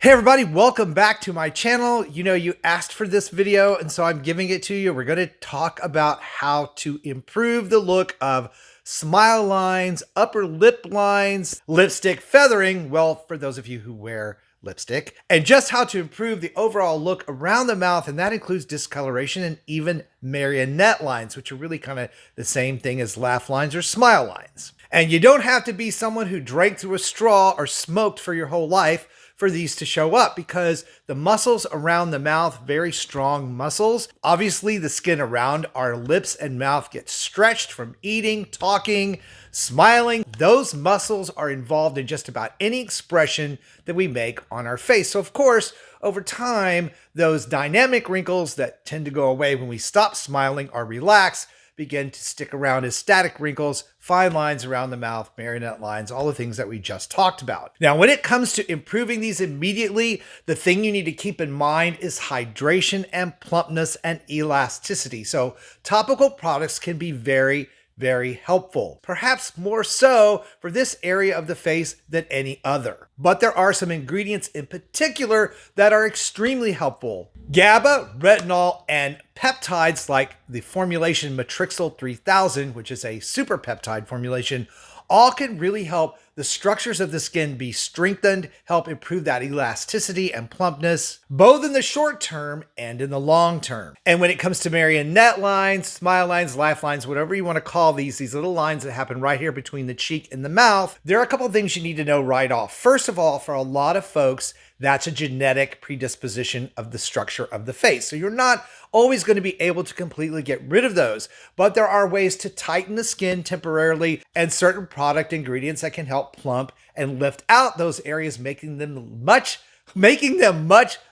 Hey everybody, welcome back to my channel. You know, you asked for this video, and so I'm giving it to you. We're going to talk about how to improve the look of smile lines, upper lip lines, lipstick feathering, well, for those of you who wear lipstick, and just how to improve the overall look around the mouth, and that includes discoloration and even marionette lines, which are really kind of the same thing as laugh lines or smile lines. And you don't have to be someone who drank through a straw or smoked for your whole life for these to show up, because the muscles around the mouth, very strong muscles. Obviously, the skin around our lips and mouth gets stretched from eating, talking, smiling. Those muscles are involved in just about any expression that we make on our face. So of course, over time, those dynamic wrinkles that tend to go away when we stop smiling or relax begin to stick around as static wrinkles, fine lines around the mouth, marionette lines, all the things that we just talked about. Now, when it comes to improving these immediately, the thing you need to keep in mind is hydration and plumpness and elasticity. So topical products can be very helpful, perhaps more so for this area of the face than any other. But there are some ingredients in particular that are extremely helpful. GABA, retinol, and peptides like the formulation Matrixyl 3000, which is a super peptide formulation, all can really help the structures of the skin be strengthened, help improve that elasticity and plumpness, both in the short term and in the long term. And when it comes to marionette lines, smile lines, laugh lines, whatever you want to call these little lines that happen right here between the cheek and the mouth, there are a couple of things you need to know right off. First of all, for a lot of folks, that's a genetic predisposition of the structure of the face. So you're not always going to be able to completely get rid of those, but there are ways to tighten the skin temporarily and certain product ingredients that can help plump and lift out those areas, making them much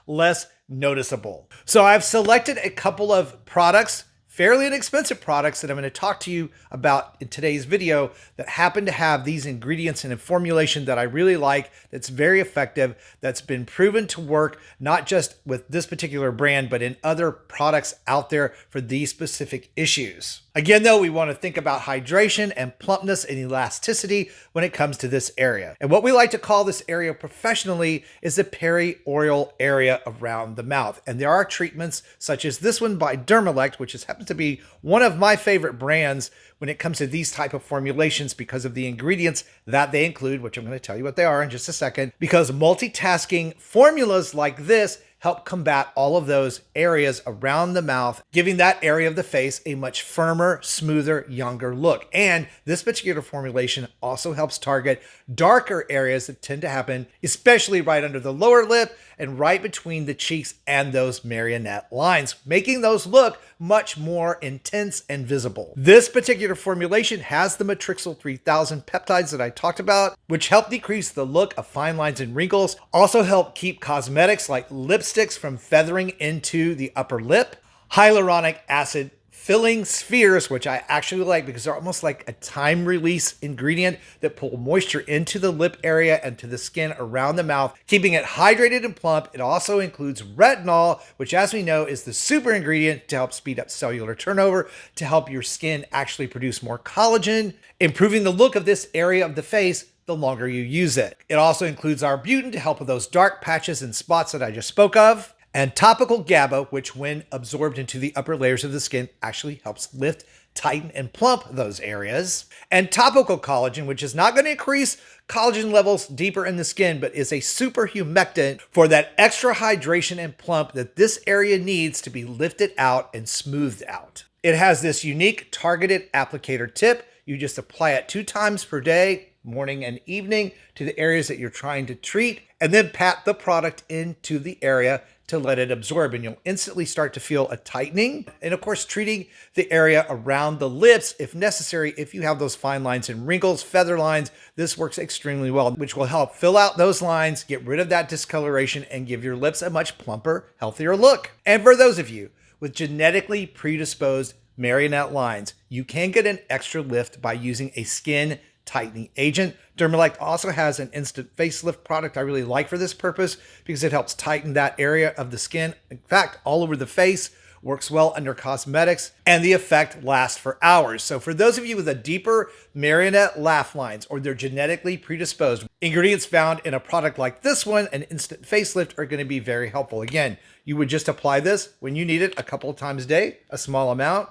less noticeable. So I've selected a couple of products, fairly inexpensive products, that I'm going to talk to you about in today's video that happen to have these ingredients in a formulation that I really like, that's very effective, that's been proven to work, not just with this particular brand, but in other products out there for these specific issues. Again, though, we want to think about hydration and plumpness and elasticity when it comes to this area. And what we like to call this area professionally is the perioral area around the mouth. And there are treatments such as this one by Dermalect, which happens to be one of my favorite brands when it comes to these type of formulations because of the ingredients that they include, which I'm going to tell you what they are in just a second, because multitasking formulas like this help combat all of those areas around the mouth, giving that area of the face a much firmer, smoother, younger look. And this particular formulation also helps target darker areas that tend to happen, especially right under the lower lip and right between the cheeks and those marionette lines, making those look much more intense and visible. This particular formulation has the Matrixyl 3000 peptides that I talked about, which help decrease the look of fine lines and wrinkles, also help keep cosmetics like lipsticks from feathering into the upper lip, hyaluronic acid filling spheres, which I actually like because they're almost like a time release ingredient that pull moisture into the lip area and to the skin around the mouth, keeping it hydrated and plump. It also includes retinol, which, as we know, is the super ingredient to help speed up cellular turnover, to help your skin actually produce more collagen, improving the look of this area of the face the longer you use it. It also includes arbutin to help with those dark patches and spots that I just spoke of, and topical GABA, which when absorbed into the upper layers of the skin actually helps lift, tighten, and plump those areas. And topical collagen, which is not going to increase collagen levels deeper in the skin, but is a super humectant for that extra hydration and plump that this area needs to be lifted out and smoothed out. It has this unique targeted applicator tip. You just apply it 2 times per day, morning and evening, to the areas that you're trying to treat, and then pat the product into the area to let it absorb, and you'll instantly start to feel a tightening. And of course, treating the area around the lips if necessary. If you have those fine lines and wrinkles, feather lines, this works extremely well, which will help fill out those lines, get rid of that discoloration, and give your lips a much plumper, healthier look. And for those of you with genetically predisposed marionette lines, you can get an extra lift by using a skin tightening agent. Dermalect also has an instant facelift product I really like for this purpose because it helps tighten that area of the skin, in fact, all over the face, works well under cosmetics, and the effect lasts for hours. So for those of you with a deeper marionette laugh lines or they're genetically predisposed, ingredients found in a product like this one, an instant facelift, are going to be very helpful. Again, you would just apply this when you need it a couple of times a day, a small amount,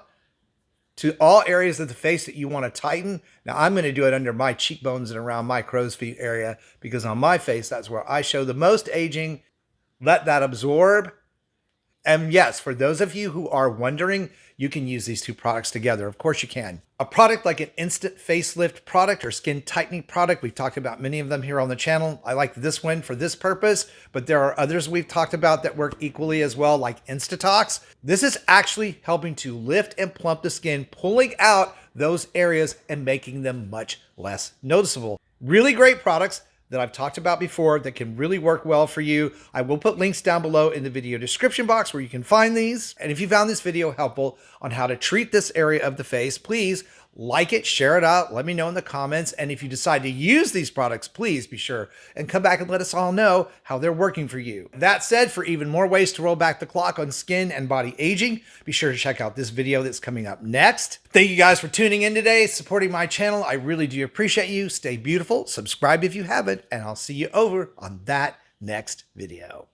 to all areas of the face that you want to tighten. Now I'm going to do it under my cheekbones and around my crow's feet area because on my face, that's where I show the most aging. Let that absorb. And yes, for those of you who are wondering, you can use these two products together. Of course you can. A product like an instant facelift product or skin tightening product, we've talked about many of them here on the channel. I like this one for this purpose, but there are others we've talked about that work equally as well, like Instatox. This is actually helping to lift and plump the skin, pulling out those areas and making them much less noticeable. Really great products that I've talked about before that can really work well for you. I will put links down below in the video description box where you can find these. And if you found this video helpful on how to treat this area of the face, please like it, share it out, let me know in the comments. And if you decide to use these products, please be sure and come back and let us all know how they're working for you. That said, for even more ways to roll back the clock on skin and body aging, be sure to check out this video that's coming up next. Thank you guys for tuning in today, supporting my channel. I really do appreciate you. Stay beautiful, subscribe if you haven't, and I'll see you over on that next video.